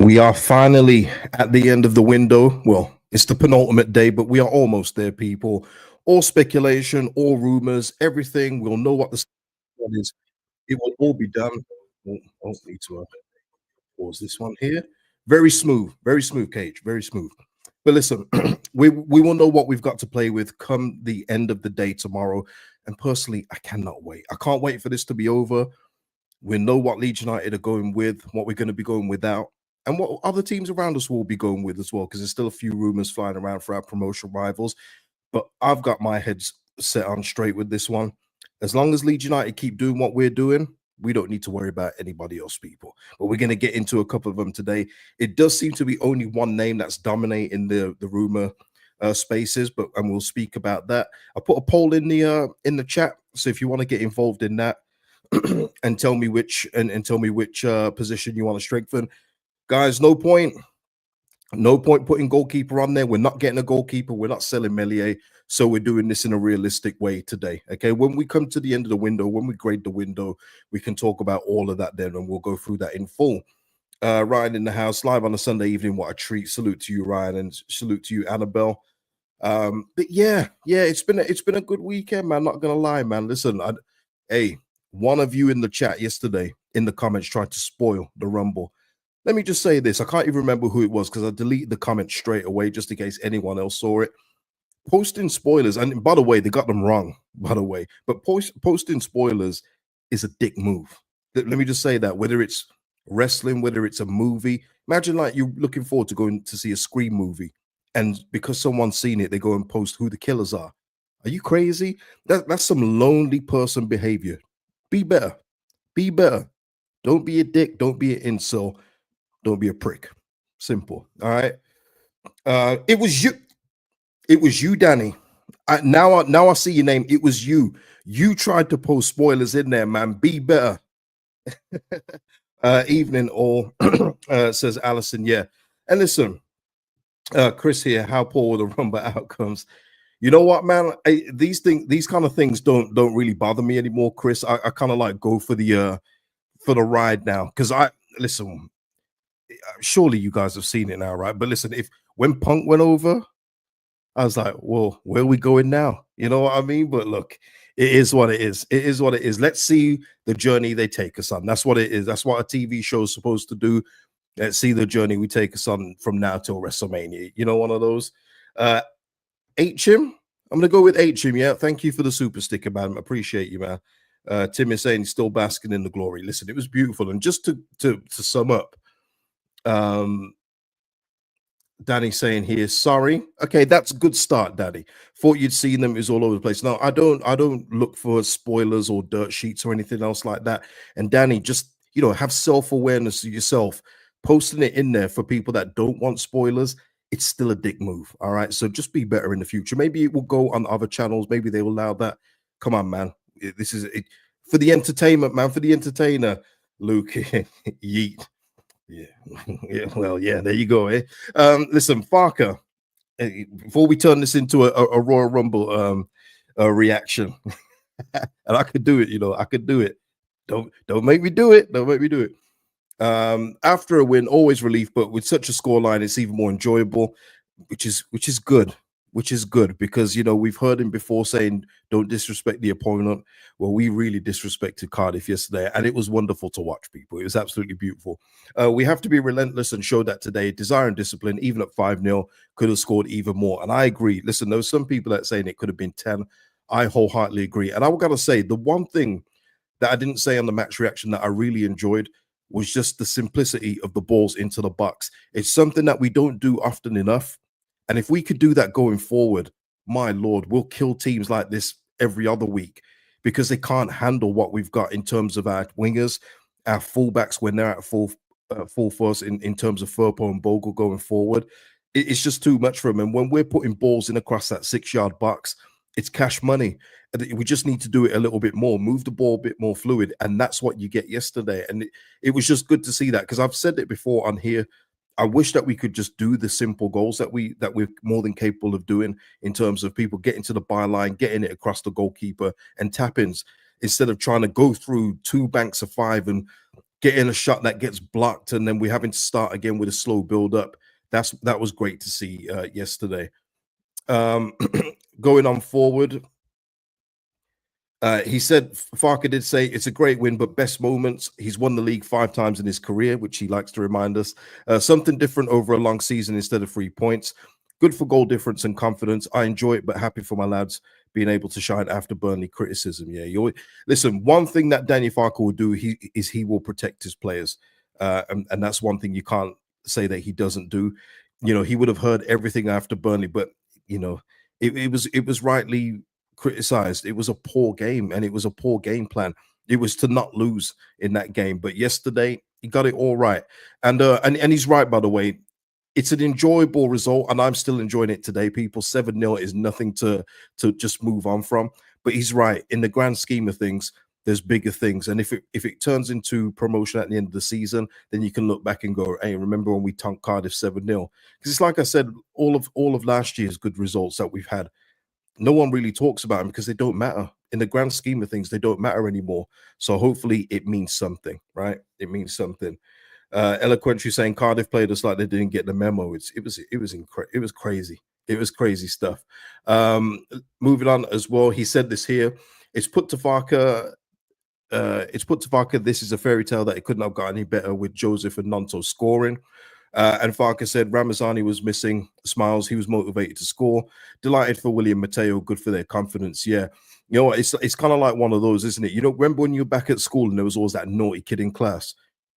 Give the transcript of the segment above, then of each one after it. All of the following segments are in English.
We are finally at the end of the window. Well, it's the penultimate day, but we are almost there, people. All speculation, all rumors, everything. We'll know what the one is. It will all be done. Need to pause this one here. Very smooth, Cage, very smooth. But listen, we will know what we've got to play with come the end of the day tomorrow. And personally, I cannot wait. I can't wait for this to be over. We know what Leeds United are going with, what we're going to be going without, and what other teams around us will be going with as well, because there's still a few rumors flying around for our promotion rivals. But I've got my head set on straight with this one. As long as Leeds United keep doing what we're doing, we don't need to worry about anybody else, people. But we're going to get into a couple of them today. It does seem to be only one name that's dominating the rumor spaces, and we'll speak about that. I put a poll in the chat, so if you want to get involved in that, and tell me which position you want to strengthen, guys. No point putting goalkeeper on there. We're not getting a goalkeeper. We're not selling Melier, so we're doing this in a realistic way today. Okay, when we come to the end of the window, when we grade the window, we can talk about all of that then, and we'll go through that in full. Ryan in the house, live on a Sunday evening. What a treat! Salute to you, Ryan, and salute to you, Annabelle. But yeah, it's been a good weekend, man. Not gonna lie, man. Listen, hey, one of you in the chat yesterday in the comments tried to spoil the Rumble. Let me just say this. I can't even remember who it was because I deleted the comment straight away just in case anyone else saw it. Posting spoilers, and by the way, they got them wrong, by the way, but posting spoilers is a dick move. Let me just say that, whether it's wrestling, whether it's a movie. Imagine like you're looking forward to going to see a Scream movie, and because someone's seen it, they go and post who the killers are. Are you crazy? That's some lonely person behavior. Be better. Be better. Don't be a dick. Don't be an incel. Don't be a prick. Simple. All right. It was you. It was you, Danny. Now I see your name. It was you. You tried to post spoilers in there, man. Be better. Evening all, says Allison. Yeah. And listen, Chris here. How poor were the Rumble outcomes? You know what, man? These kind of things don't really bother me anymore, Chris. I kind of like go for the ride now, because listen. Surely you guys have seen it now, right? But listen, when Punk went over, I was like, well, where are we going now? You know what I mean? But look, it is what it is. It is what it is. Let's see the journey they take us on. That's what it is. That's what a TV show is supposed to do. Let's see the journey we take us on from now till WrestleMania. You know, one of those. HM, I'm gonna go with HM. Yeah, thank you for the super sticker, man. Appreciate you, man. Tim is saying he's still basking in the glory. Listen, it was beautiful. And just to sum up, Danny saying here, sorry. Okay, that's a good start, Daddy. Thought you'd seen them. It was all over the place. No, I don't look for spoilers or dirt sheets or anything else like that. And Danny, just have self-awareness of yourself. Posting it in there for people that don't want spoilers, it's still a dick move. All right. So just be better in the future. Maybe it will go on other channels. Maybe they will allow that. Come on, man. This is it for the entertainment, man, for the entertainer. Luke, yeet. Yeah, well, yeah, there you go. Listen, Farker, before we turn this into a Royal Rumble reaction, and I could do it, I could do it. Don't make me do it. Don't make me do it. After a win, always relief, but with such a scoreline, it's even more enjoyable, which is good. Which is good because we've heard him before saying don't disrespect the opponent. Well, we really disrespected Cardiff yesterday, and it was wonderful to watch, people. It was absolutely beautiful. We have to be relentless and show that today. Desire and discipline, even at 5-0, could have scored even more. And I agree. Listen, there were some people that saying it could have been 10. I wholeheartedly agree. And I got to say, the one thing that I didn't say on the match reaction that I really enjoyed was just the simplicity of the balls into the box. It's something that we don't do often enough. And if we could do that going forward, my Lord, we'll kill teams like this every other week because they can't handle what we've got in terms of our wingers, our fullbacks when they're at full force in terms of Firpo and Bogle going forward. It's just too much for them. And when we're putting balls in across that 6-yard box, it's cash money. We just need to do it a little bit more, move the ball a bit more fluid. And that's what you get yesterday. And it was just good to see that because I've said it before on here. I wish that we could just do the simple goals that we're more than capable of doing in terms of people getting to the byline, getting it across the goalkeeper and tap-ins instead of trying to go through 2 banks of 5 and getting a shot that gets blocked, and then we're having to start again with a slow build up. That was great to see yesterday. Um, going on forward, he said Farker did say it's a great win, but best moments. He's won the league 5 times in his career, which he likes to remind us. Something different over a long season instead of 3 points. Good for goal difference and confidence. I enjoy it, but happy for my lads being able to shine after Burnley criticism. Yeah, you listen. One thing that Daniel Farker will do he will protect his players, and that's one thing you can't say that he doesn't do. You know, he would have heard everything after Burnley, but you know, it was rightly criticized. It was a poor game and it was a poor game plan. It was to not lose in that game. But yesterday he got it all right. And he's right, by the way. It's an enjoyable result, and I'm still enjoying it today. People 7-0 is nothing to just move on from. But he's right. In the grand scheme of things, there's bigger things. And if it turns into promotion at the end of the season, then you can look back and go, hey, remember when we tonked Cardiff 7-0? Because it's like I said, all of last year's good results that we've had, no one really talks about them because they don't matter in the grand scheme of things. They don't matter anymore. So hopefully it means something, right? It means something. Eloquently saying Cardiff played us like they didn't get the memo. It was crazy. It was crazy stuff. Moving on as well, he said this here. It's put to Farker. This is a fairy tale that it couldn't have got any better with Joseph and Nonto scoring. And Farker said Ramazani was missing smiles. He was motivated to score. Delighted for William Mateo. Good for their confidence. Yeah. You know what? It's kind of like one of those, isn't it? You know, remember when you were back at school and there was always that naughty kid in class,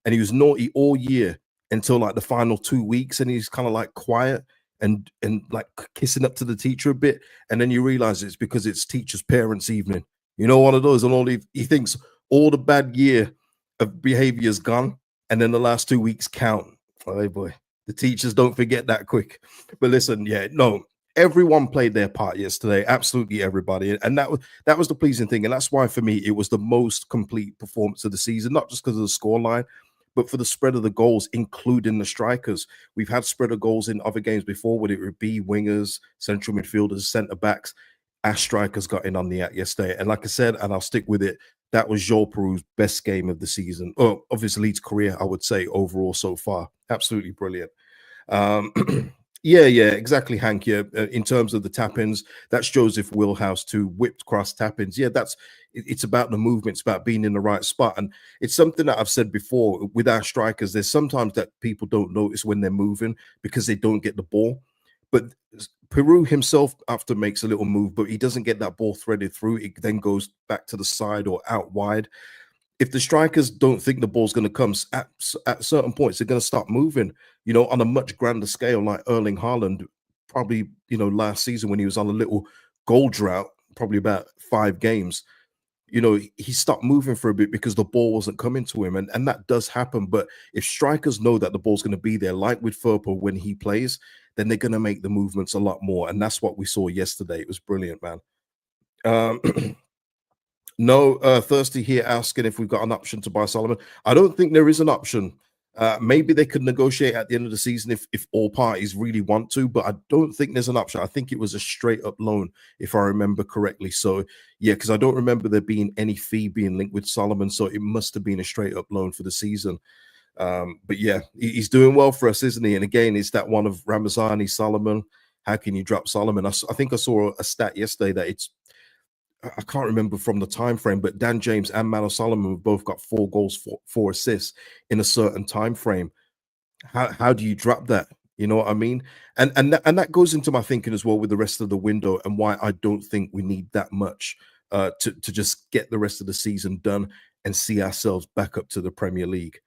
and he was naughty all year until like the final 2 weeks, and he's kind of like quiet and like kissing up to the teacher a bit, and then you realize it's because it's teachers' parents' evening. You know, one of those, and all he thinks all the bad year of behavior is gone, and then the last 2 weeks count. Oh boy, the teachers don't forget that quick. But listen, yeah, no, everyone played their part yesterday. Absolutely everybody, and that was the pleasing thing, and that's why for me it was the most complete performance of the season. Not just because of the scoreline, but for the spread of the goals, including the strikers. We've had spread of goals in other games before, whether it would be wingers, central midfielders, centre backs. Our strikers got in on the act yesterday, and like I said, and I'll stick with it, that was Joel Peru's best game of the season, or of his Leeds career, I would say, overall so far. Absolutely brilliant. Um, yeah, exactly, Hank. Yeah, in terms of the tap-ins, that's Joseph Wilhouse to whipped cross tap-ins. Yeah, it's about the movement, it's about being in the right spot, and it's something that I've said before with our strikers. There's sometimes that people don't notice when they're moving because they don't get the ball, but Peru himself after makes a little move, but he doesn't get that ball threaded through. It then goes back to the side or out wide. If the strikers don't think the ball's going to come at certain points, they're going to start moving, on a much grander scale, like Erling Haaland, probably, last season when he was on a little goal drought, probably about 5 games, he stopped moving for a bit because the ball wasn't coming to him. And that does happen. But if strikers know that the ball's going to be there, like with Firpo when he plays, then they're going to make the movements a lot more. And that's what we saw yesterday. It was brilliant, man. Um, No, Thirsty here asking if we've got an option to buy Solomon. I don't think there is an option. Maybe they could negotiate at the end of the season if all parties really want to, but I don't think there's an option. I think it was a straight up loan, if I remember correctly. So yeah, because I don't remember there being any fee being linked with Solomon, so it must have been a straight up loan for the season. But yeah, he's doing well for us, isn't he? And again, it's that one of Ramazani, Solomon. How can you drop Solomon? I think I saw a stat yesterday that I can't remember from the time frame, but Dan James and Mano Solomon have both got 4 goals, 4 assists in a certain time frame. How do you drop that? You know what I mean? And that goes into my thinking as well with the rest of the window and why I don't think we need that much to just get the rest of the season done and see ourselves back up to the Premier League.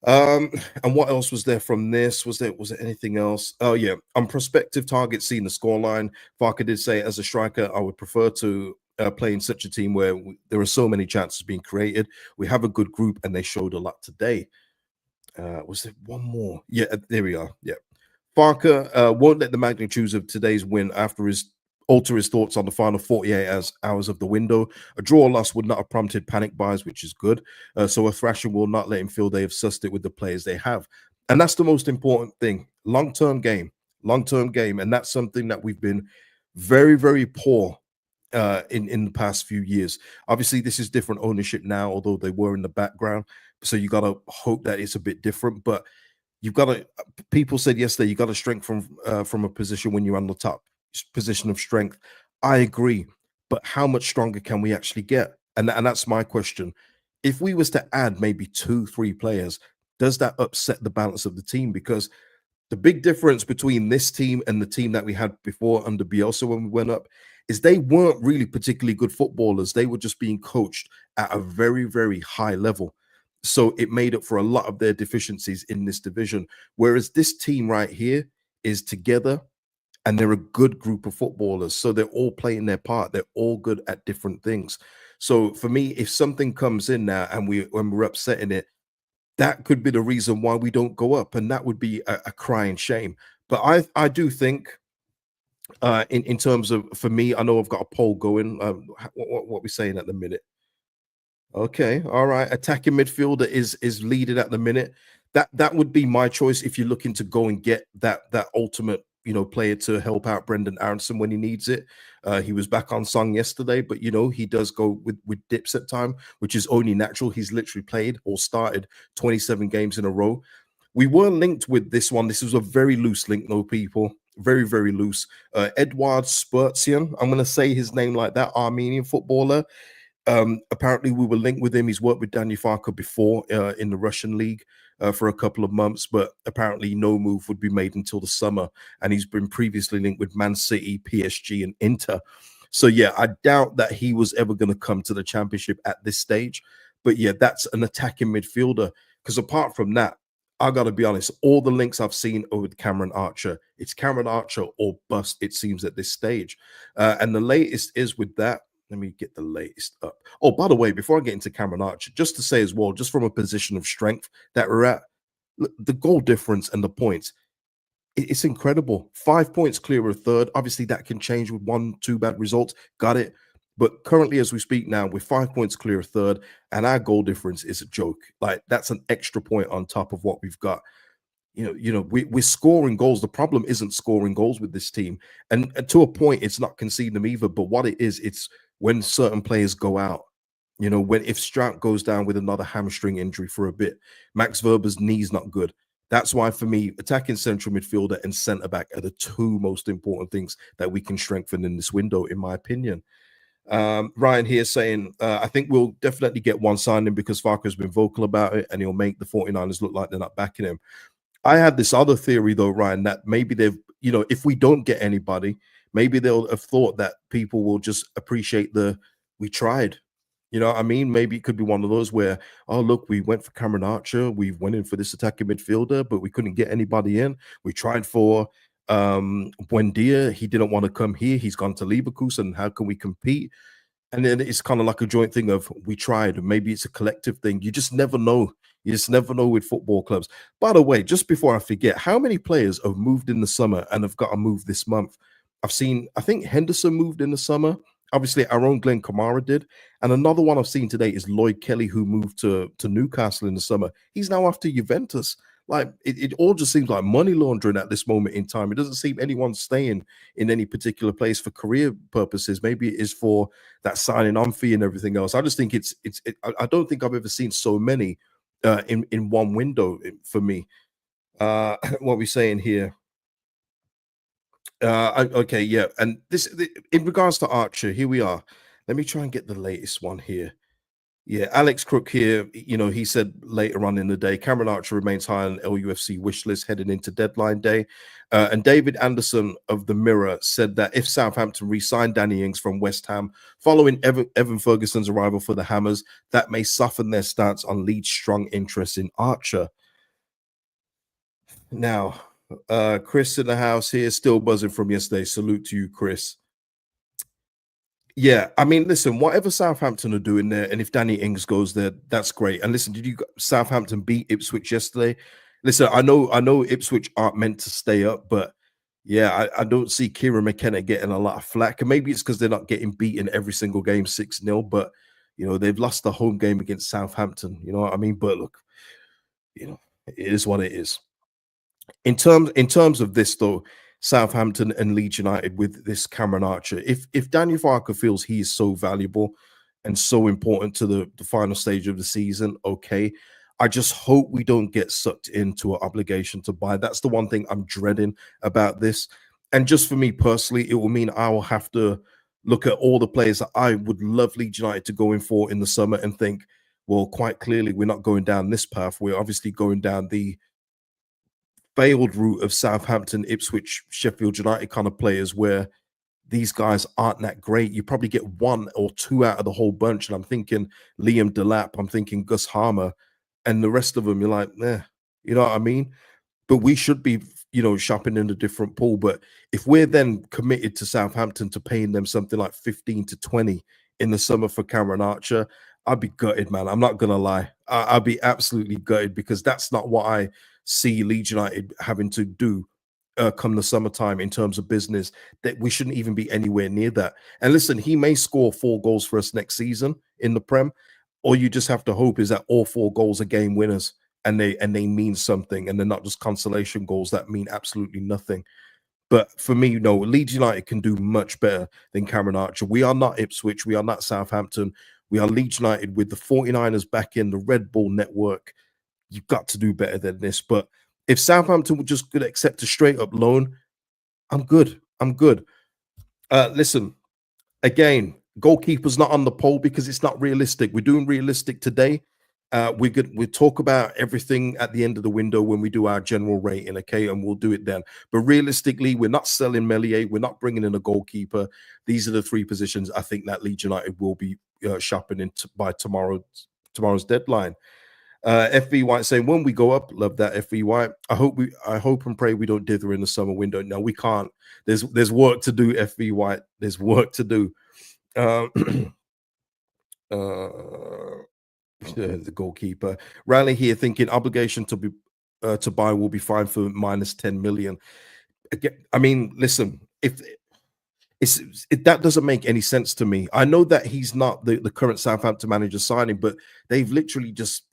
And what else was there from this? Was there anything else? Oh yeah, on prospective targets, seeing the scoreline, Farker did say as a striker, I would prefer to play in such a team where there are so many chances being created. We have a good group, and they showed a lot today. Was there one more? Yeah, there we are. Yeah, Farker won't let the magnitudes of today's win alter his thoughts on the final 48 hours of the window. A draw or loss would not have prompted panic buys, which is good. So a thrashing will not let him feel they have sussed it with the players they have. And that's the most important thing. Long-term game. And that's something that we've been very, very poor in the past few years. Obviously, this is different ownership now, although they were in the background. So you got to hope that it's a bit different. But you've got to. People said yesterday you got to strengthen from a position when you're on the top position of strength. I agree, but how much stronger can we actually get? And that's my question. If we was to add maybe two, three players, does that upset the balance of the team? Because the big difference between this team and the team that we had before under Bielsa when we went up is they weren't really particularly good footballers. They were just being coached at a very, very high level. So it made up for a lot of their deficiencies in this division. Whereas this team right here is together and they're a good group of footballers. So they're all playing their part. They're all good at different things. So for me, if something comes in now and when we're upsetting it, that could be the reason why we don't go up, and that would be a crying shame. But I do think in terms of for me, I know I've got a poll going. What we saying at the minute? Okay, all right. Attacking midfielder is leading at the minute. That would be my choice if you're looking to go and get that ultimate player to help out Brendan Aronson when he needs it. He was back on song yesterday, but he does go with dips at time, which is only natural. He's literally played or started 27 games in a row. We were linked with this one. This was a very loose link, though, people. Very, very loose. Edward Spurtsian, I'm going to say his name like that, Armenian footballer. Apparently, we were linked with him. He's worked with Daniel Farker before in the Russian league for a couple of months, but apparently no move would be made until the summer. And he's been previously linked with Man City, PSG, and Inter. So yeah, I doubt that he was ever going to come to the championship at this stage. But yeah, that's an attacking midfielder. Because apart from that, I got to be honest, all the links I've seen are with Cameron Archer. It's Cameron Archer or bust, it seems, at this stage. And the latest is with that. Let me get the latest up. Oh, by the way, before I get into Cameron Archer, just to say as well, just from a position of strength that we're at, the goal difference and the points, it's incredible. 5 points clear of third. Obviously, that can change with one, two bad results. Got it. But currently, as we speak now, we're 5 points clear of third, and our goal difference is a joke. Like that's an extra point on top of what we've got. We're scoring goals. The problem isn't scoring goals with this team, and to a point, it's not conceding them either. But what it is, it's when certain players go out. When if Strout goes down with another hamstring injury for a bit, Max Verber's knee's not good. That's why, for me, attacking central midfielder and centre back are the two most important things that we can strengthen in this window, in my opinion. Ryan here saying, I think we'll definitely get one signing because Farker's been vocal about it and he'll make the 49ers look like they're not backing him. I had this other theory though, Ryan, that maybe if we don't get anybody, maybe they'll have thought that people will just appreciate we tried. You know what I mean? Maybe it could be one of those where, oh, look, we went for Cameron Archer, we went in for this attacking midfielder, but we couldn't get anybody in. We tried for Buendia, he didn't want to come here, he's gone to Leverkusen. How can we compete? And then it's kind of like a joint thing of we tried. Maybe it's a collective thing. You just never know. You just never know with football clubs. By the way, just before I forget, how many players have moved in the summer and have got to move this month? I think Henderson moved in the summer. Obviously, our own Glenn Kamara did. And another one I've seen today is Lloyd Kelly, who moved to Newcastle in the summer. He's now after Juventus. Like it all just seems like money laundering at this moment in time. It doesn't seem anyone's staying in any particular place for career purposes. Maybe it is for that signing on fee and everything else. I just think I don't think I've ever seen so many in one window for me. What are we saying here? Okay, yeah. And in regards to Archer, here we are. Let me try and get the latest one here. Yeah, Alex Crook here, he said later on in the day, Cameron Archer remains high on LUFC wish list heading into deadline day. And David Anderson of the Mirror said that if Southampton re-signed Danny Ings from West Ham following Evan Ferguson's arrival for the Hammers, that may soften their stance on Leeds' strong interest in Archer. Now, Chris in the house here, still buzzing from yesterday. Salute to you, Chris. Yeah, I mean, listen, whatever Southampton are doing there, and if Danny Ings goes there, that's great. And listen, Southampton beat Ipswich yesterday? Listen, I know Ipswich aren't meant to stay up, but yeah, I don't see Kieran McKenna getting a lot of flack. And maybe it's because they're not getting beaten every single game 6-0, but they've lost the home game against Southampton. You know what I mean? But look, it is what it is. In terms of this though, Southampton and Leeds United with this Cameron Archer, if Daniel Farker feels he is so valuable and so important to the final stage of the season, okay. I just hope we don't get sucked into an obligation to buy. That's the one thing I'm dreading about this. And just for me personally, it will mean I will have to look at all the players that I would love Leeds United to go in for in the summer and think, well, quite clearly, we're not going down this path. We're obviously going down the failed route of Southampton, Ipswich, Sheffield United kind of players where these guys aren't that great. You probably get one or two out of the whole bunch. And I'm thinking Liam Delap, I'm thinking Gus Harmer, and the rest of them, you're like, eh, you know what I mean? But we should be, shopping in a different pool. But if we're then committed to Southampton to paying them something like 15 to 20 in the summer for Cameron Archer, I'd be gutted, man. I'm not gonna lie. I'd be absolutely gutted because that's not what I see Leeds United having to do come the summertime in terms of business. That we shouldn't even be anywhere near that. And listen, he may score 4 goals for us next season in the Prem. All you just have to hope is that all 4 goals are game winners and they mean something and they're not just consolation goals that mean absolutely nothing. But for me, Leeds United can do much better than Cameron Archer. We are not Ipswich. We are not Southampton. We are Leeds United with the 49ers back in the Red Bull network. You've got to do better than this. But if Southampton would just could accept a straight up loan, I'm good. I'm good. Listen, again, goalkeeper's not on the poll because it's not realistic. We're doing realistic today. We talk about everything at the end of the window when we do our general rating, okay, and we'll do it then. But realistically, we're not selling Melier. We're not bringing in a goalkeeper. These are the 3 positions I think that Leeds United will be shopping in by tomorrow's deadline. FV White saying when we go up, love that FV White. I hope and pray we don't dither in the summer window. No, we can't. There's work to do, FV White. There's work to do. Uh, the goalkeeper. Riley here thinking obligation to buy will be fine for minus 10 million. Again, I mean, listen, if that doesn't make any sense to me. I know that he's not the current Southampton manager signing, but they've literally just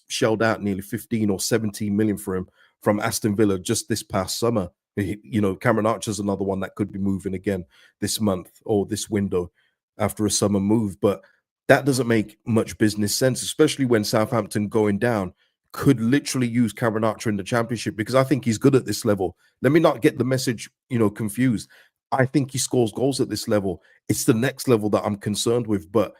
shelled out nearly 15 or 17 million for him from Aston Villa just this past summer. Cameron Archer's another one that could be moving again this month or this window after a summer move, but that doesn't make much business sense, especially when Southampton going down could literally use Cameron Archer in the Championship because I think he's good at this level. Let me not get the message, confused. I think he scores goals at this level. It's the next level that I'm concerned with, but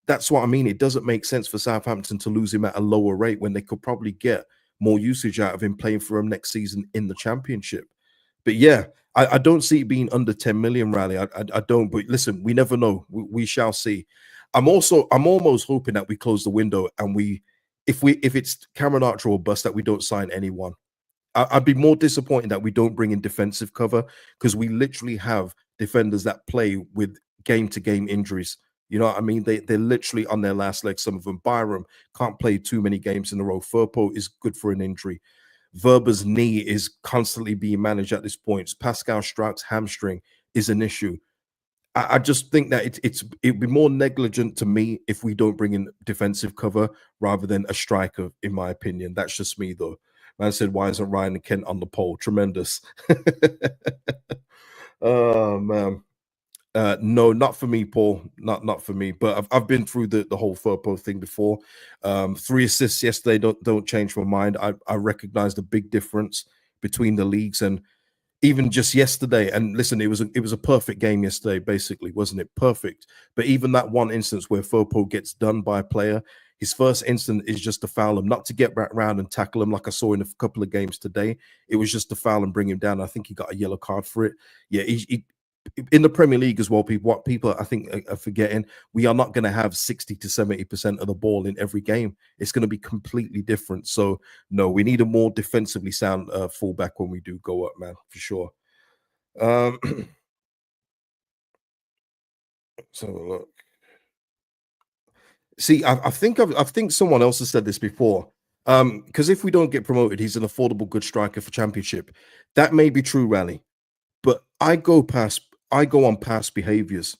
that's what I mean. It doesn't make sense for Southampton to lose him at a lower rate when they could probably get more usage out of him playing for him next season in the Championship. But yeah, I don't see it being under 10 million, Rally. I don't. But listen, we never know. We shall see. I'm almost hoping that we close the window and if it's Cameron Archer or bust, that we don't sign anyone. I'd be more disappointed that we don't bring in defensive cover because we literally have defenders that play with game-to-game injuries. You know what I mean? They're literally on their last leg. Some of them, Byram, can't play too many games in a row. Firpo is good for an injury. Verba's knee is constantly being managed at this point. Pascal Strout's hamstring is an issue. I just think that it'd be more negligent to me if we don't bring in defensive cover rather than a striker, in my opinion. That's just me, though. Man said, why isn't Ryan and Kent on the poll? Tremendous. Oh, man. No, not for me, Paul. Not for me. But I've been through the whole Firpo thing before. 3 assists yesterday don't change my mind. I recognize the big difference between the leagues and even just yesterday. And listen, it was a perfect game yesterday, basically, wasn't it? Perfect. But even that one instance where Firpo gets done by a player, his first instant is just to foul him, not to get back around and tackle him like I saw in a couple of games today. It was just to foul and bring him down. I think he got a yellow card for it. Yeah, he in the Premier League as well, what people I think are forgetting, we are not going to have 60 to 70% of the ball in every game. It's going to be completely different. So no, we need a more defensively sound fullback when we do go up, man, for sure. So look. See, I think someone else has said this before. Because if we don't get promoted, he's an affordable good striker for Championship. That may be true, Rally, but I go on past behaviors.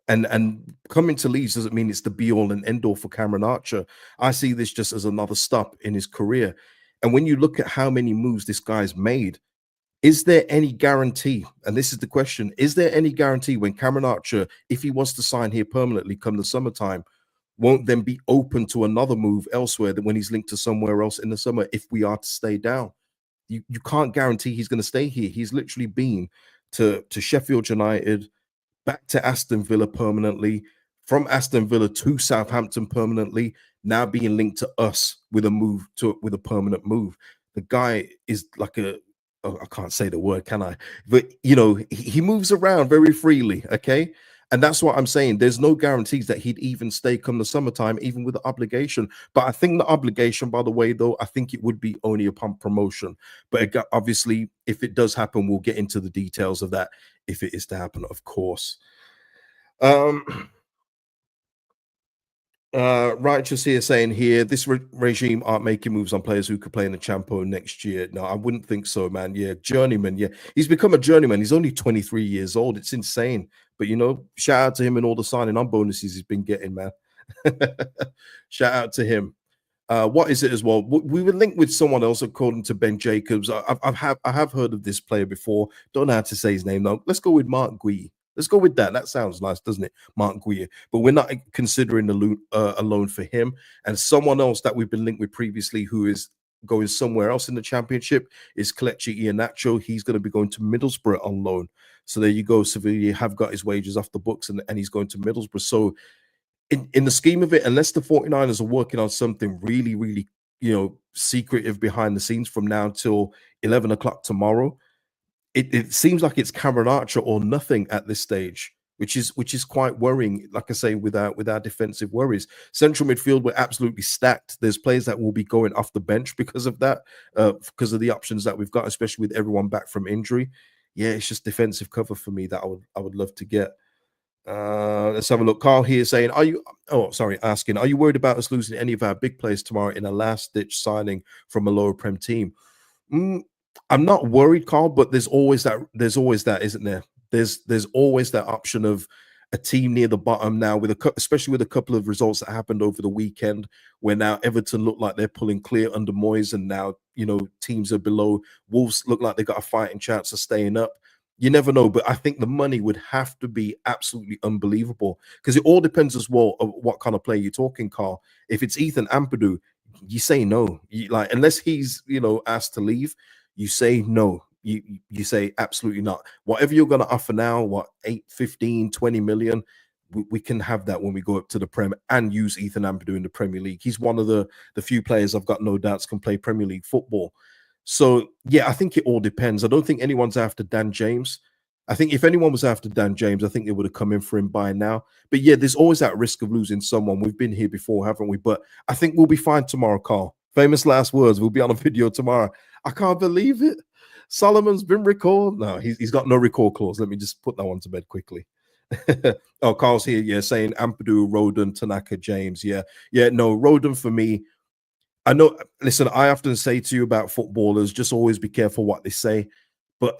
And coming to Leeds doesn't mean it's the be all and end all for Cameron Archer. I see this just as another stop in his career. And when you look at how many moves this guy's made, is there any guarantee? And this is the question: is there any guarantee when Cameron Archer, if he was to sign here permanently come the summertime, won't then be open to another move elsewhere when he's linked to somewhere else in the summer if we are to stay down. You can't guarantee he's going to stay here. He's literally been to Sheffield United, back to Aston Villa permanently, from Aston Villa to Southampton permanently, now being linked to us with a move to with a permanent move. The guy is like a oh, I can't say the word, can I? But he moves around very freely, okay? And that's what I'm saying. There's no guarantees that he'd even stay come the summertime, even with the obligation. But I think the obligation, by the way, though, I think it would be only upon promotion. But obviously, if it does happen, we'll get into the details of that if it is to happen, of course. Um, Righteous here saying here, this regime aren't making moves on players who could play in the Champo next year. No, I wouldn't think so, man. Yeah, journeyman. Yeah, he's become a journeyman. He's only 23 years old. It's insane. But shout out to him and all the signing on bonuses he's been getting, man. Shout out to him. What is it as well? We were linked with someone else according to Ben Jacobs. I have heard of this player before. Don't know how to say his name though. Let's go with Mark Gui. Let's go with that. That sounds nice, doesn't it? Mark Gui. But we're not considering a loan for him. And someone else that we've been linked with previously who is going somewhere else in the championship is Kelechi Iheanacho. He's going to be going to Middlesbrough on loan. So there you go. Sevilla have got his wages off the books and he's going to Middlesbrough. So in the scheme of it, unless the 49ers are working on something really, really, secretive behind the scenes from now till 11 o'clock tomorrow, it seems like it's Cameron Archer or nothing at this stage, which is quite worrying. Like I say, with our defensive worries, central midfield, we're absolutely stacked. There's players that will be going off the bench because of that, because of the options that we've got, especially with everyone back from injury. Yeah, it's just defensive cover for me that I would love to get. Let's have a look. Carl here saying, asking, are you worried about us losing any of our big players tomorrow in a last-ditch signing from a lower prem team? I'm not worried, Carl, but there's always that, isn't there? There's always that option of a team near the bottom now, especially with a couple of results that happened over the weekend, where now Everton look like they're pulling clear under Moyes, and now teams are below. Wolves look like they got a fighting chance of staying up. You never know, but I think the money would have to be absolutely unbelievable, because it all depends as well on what kind of player you're talking, Carl. If it's Ethan Ampadu, you say no. Unless he's asked to leave, you say no. You say absolutely not. Whatever you're going to offer now, what 8, 15, 20 million, we can have that when we go up to the Prem and use Ethan Ampadu in the Premier League. He's one of the few players I've got no doubts can play Premier League football. So, yeah, I think it all depends. I don't think anyone's after Dan James. I think if anyone was after Dan James, I think they would have come in for him by now. But, yeah, there's always that risk of losing someone. We've been here before, haven't we? But I think we'll be fine tomorrow, Carl. Famous last words. We'll be on a video tomorrow. I can't believe it. Solomon's been recalled. No, he's got no recall clause. Let me just put that one to bed quickly. Oh, Carl's here, yeah, saying Ampadu, Roden, Tanaka, James. Yeah, no, Roden for me. I know, listen, I often say to you about footballers, just always be careful what they say. But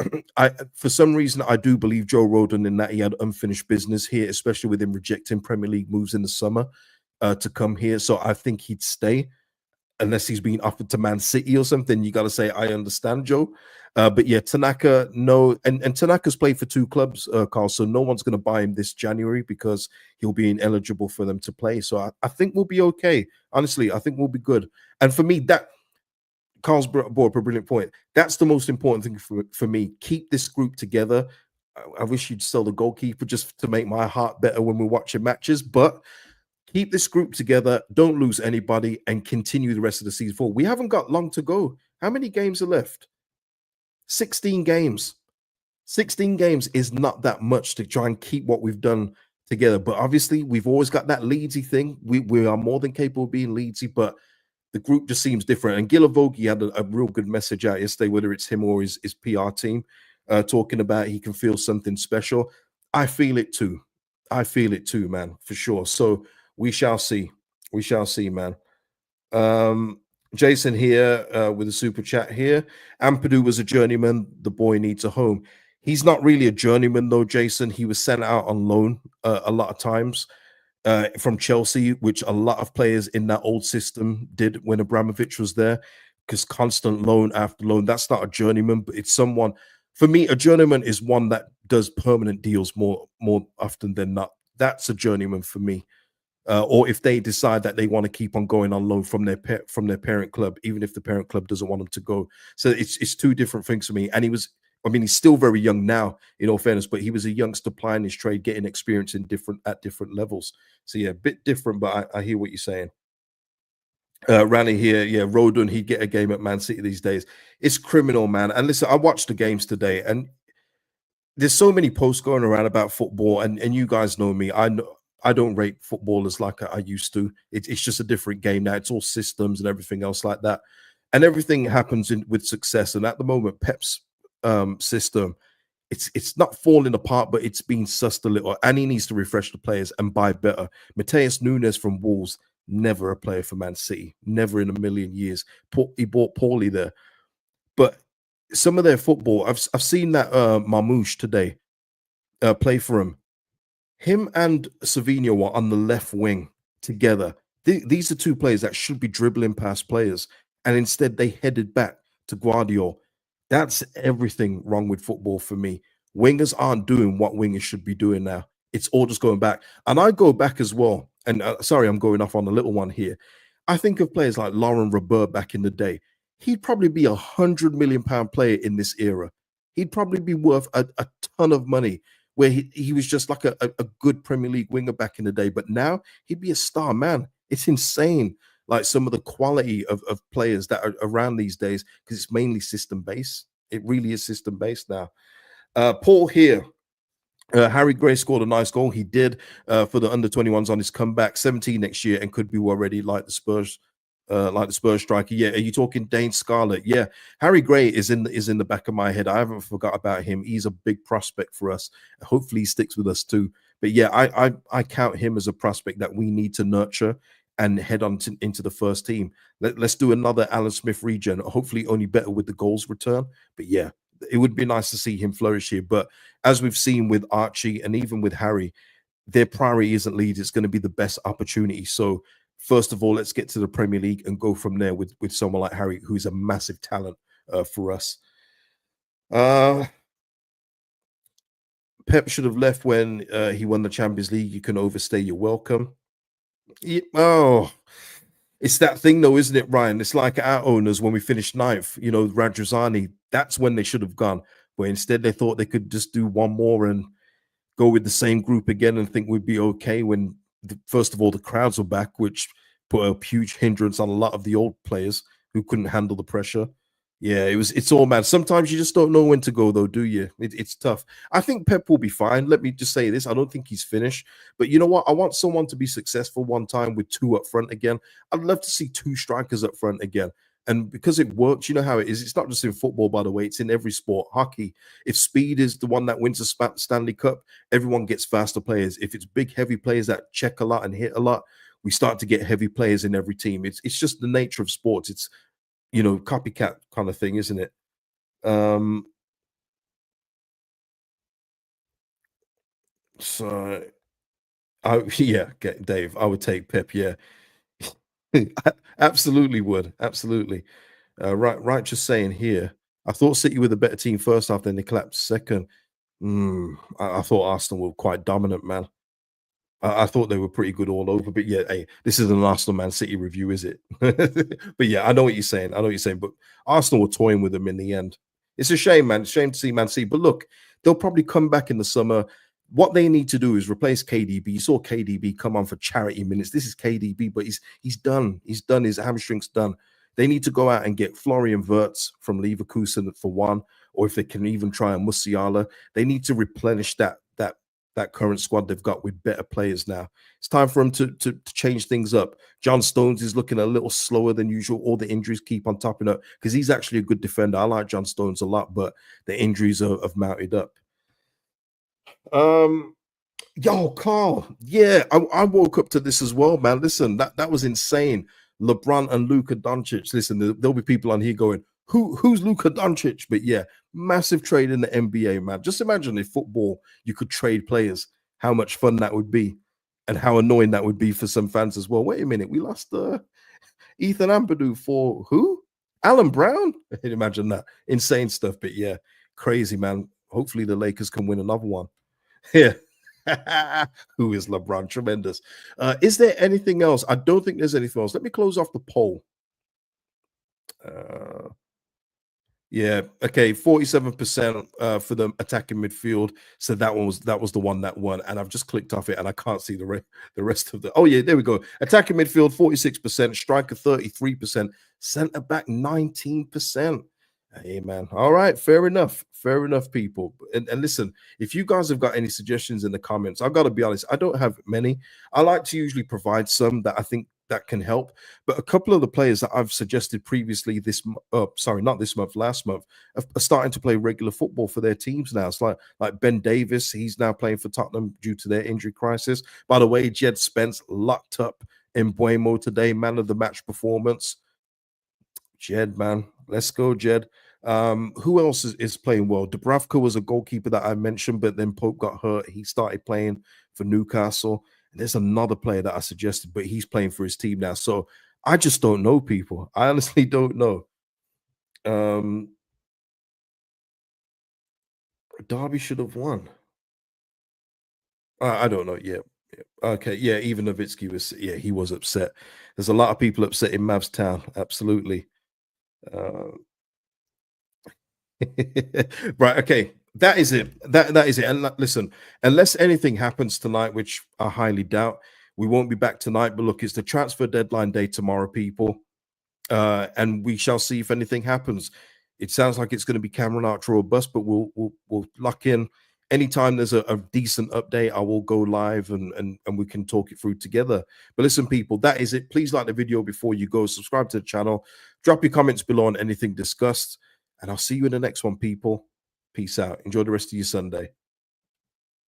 for some reason, I do believe Joe Roden in that he had unfinished business here, especially with him rejecting Premier League moves in the summer to come here. So I think he'd stay unless he's been offered to Man City or something. You got to say, I understand, Joe. But yeah, Tanaka, no. And Tanaka's played for 2 clubs, Carl, so no one's going to buy him this January because he'll be ineligible for them to play. So I think we'll be okay. Honestly, I think we'll be good. And for me, that Carl's brought up a brilliant point. That's the most important thing for me. Keep this group together. I wish you'd sell the goalkeeper just to make my heart better when we're watching matches, but keep this group together. Don't lose anybody and continue the rest of the season forward. We haven't got long to go. How many games are left? 16 games. 16 games is not that much to try and keep what we've done together. But obviously, we've always got that Leedsy thing. We are more than capable of being Leedsy, but the group just seems different. And Gilavogi had a real good message out yesterday, whether it's him or his PR team, talking about he can feel something special. I feel it too. I feel it too, man, for sure. So we shall see. We shall see, man. Jason here with a super chat here. Ampadu was a journeyman. The boy needs a home. He's not really a journeyman, though, Jason. He was sent out on loan a lot of times from Chelsea, which a lot of players in that old system did when Abramovich was there, because constant loan after loan. That's not a journeyman, but it's someone. For me, a journeyman is one that does permanent deals more often than not. That's a journeyman for me. or if they decide that they want to keep on going on loan from from their parent club, even if the parent club doesn't want them to go. So it's two different things for me. And he was, I mean, he's still very young now, in all fairness, but he was a youngster plying his trade, getting experience in different levels. So yeah, a bit different, but I hear what you're saying. Rally here, yeah, Rodon, he'd get a game at Man City these days. It's criminal, man. And listen, I watched the games today, and there's so many posts going around about football, and you guys know me. I know I don't rate footballers like I used to. It's just a different game now. It's all systems and everything else like that, and everything happens in with success. And at the moment, Pep's system, it's not falling apart, but it's being sussed a little. And he needs to refresh the players and buy better. Mateus Nunes from Wolves, never a player for Man City, never in a million years. He bought poorly there, but some of their football, I've seen that Marmouche today play for him. Him and Savinho were on the left wing together. These are two players that should be dribbling past players, and instead they headed back to Guardiola. That's everything wrong with football for me. Wingers aren't doing what wingers should be doing now. It's all just going back. And I go back as well. And sorry, I'm going off on a little one here. I think of players like Lauren Robert back in the day. He'd probably be £100 million player in this era. He'd probably be worth a ton of money where he was just like a good Premier League winger back in the day. But now he'd be a star man. It's insane. Like some of the quality of players that are around these days, because it's mainly system based. It really is system based now. Paul here. Harry Gray scored a nice goal. He did for the under 21s on his comeback, 17 next year, and could be already like the Spurs striker. Yeah, are you talking Dane Scarlett? Yeah, Harry Gray is in the back of my head. I haven't forgot about him. He's a big prospect for us. Hopefully, he sticks with us too. But yeah, I count him as a prospect that we need to nurture and head on into the first team. Let's do another Alan Smith regen. Hopefully, only better with the goals return. But yeah, it would be nice to see him flourish here. But as we've seen with Archie and even with Harry, their priority isn't Leeds. It's going to be the best opportunity. So first of all, let's get to the Premier League and go from there with someone like Harry, who is a massive talent for us. Pep should have left when he won the Champions League. You can overstay your welcome. Yeah, oh, it's that thing though, isn't it, Ryan? It's like our owners when we finished ninth, Radrizzani, that's when they should have gone. But instead they thought they could just do one more and go with the same group again and think we'd be okay when, first of all, the crowds were back, which put a huge hindrance on a lot of the old players who couldn't handle the pressure. Yeah, it's all mad. Sometimes you just don't know when to go, though, do you? It's tough. I think Pep will be fine. Let me just say this. I don't think he's finished. But you know what? I want someone to be successful one time with two up front again. I'd love to see two strikers up front again. And because it works, you know how it is. It's not just in football, by the way. It's in every sport. Hockey. If speed is the one that wins the Stanley Cup, everyone gets faster players. If it's big, heavy players that check a lot and hit a lot, we start to get heavy players in every team. It's just the nature of sports. It's copycat kind of thing, isn't it? So yeah, Dave, I would take Pep, yeah. Absolutely would. Absolutely. Right, just saying here. I thought City were the better team first half, then they collapsed second. I thought Arsenal were quite dominant, man. I thought they were pretty good all over, but yeah, hey, this is an Arsenal Man City review, is it? But yeah, I know what you're saying. I know what you're saying, but Arsenal were toying with them in the end. It's a shame, man. Shame to see Man City. But look, they'll probably come back in the summer. What they need to do is replace KDB. You saw KDB come on for charity minutes. This is KDB, but he's done. He's done. His hamstring's done. They need to go out and get Florian Wirtz from Leverkusen for one, or if they can even try a Musiala. They need to replenish that current squad they've got with better players now. It's time for them to change things up. John Stones is looking a little slower than usual. All the injuries keep on topping up because he's actually a good defender. I like John Stones a lot, but the injuries have mounted up. Yo, Carl. Yeah, I woke up to this as well, man. Listen, that was insane. LeBron and Luka Doncic. Listen, there'll be people on here going, who's Luka Doncic? But yeah, massive trade in the NBA, man. Just imagine if football you could trade players, how much fun that would be, and how annoying that would be for some fans as well. Wait a minute, we lost Ethan Ampadu for who? Alan Brown? Imagine that. Insane stuff, but yeah, crazy, man. Hopefully the Lakers can win another one. Yeah. Who is LeBron? Tremendous. Is there anything else? I don't think there's anything else. Let me close off the poll. Uh, Yeah. Okay. 47% for the attacking midfield. So that was the one that won, and I've just clicked off it, and I can't see the rest of the. Oh yeah, there we go. Attacking midfield 46%, striker 33%, centre back 19%. Hey man. All right. Fair enough. Fair enough, people. And listen, if you guys have got any suggestions in the comments, I've got to be honest. I don't have many. I like to usually provide some that I think that can help. But a couple of the players that I've suggested previously sorry, not this month, last month, are starting to play regular football for their teams now. It's like Ben Davis, he's now playing for Tottenham due to their injury crisis. By the way, Jed Spence locked up in Buemo today, man of the match performance. Jed, man, let's go, Jed. Who else is playing well? Dubravka was a goalkeeper that I mentioned, but then Pope got hurt. He started playing for Newcastle. And there's another player that I suggested, but he's playing for his team now. So I just don't know, people. I honestly don't know. Um, Derby should have won. I don't know. Yeah. Yeah. Okay. Yeah. Even Nowitzki was. Yeah, he was upset. There's a lot of people upset in Mavs Town. Absolutely. Uh, right. Okay. That is it. That is it. And listen, unless anything happens tonight, which I highly doubt, we won't be back tonight. But look, it's the transfer deadline day tomorrow, people. And we shall see if anything happens. It sounds like it's going to be Cameron Archer or bust, but we'll lock in. Anytime there's a decent update, I will go live and we can talk it through together. But listen, people, that is it. Please like the video before you go. Subscribe to the channel. Drop your comments below on anything discussed. And I'll see you in the next one, people. Peace out. Enjoy the rest of your Sunday.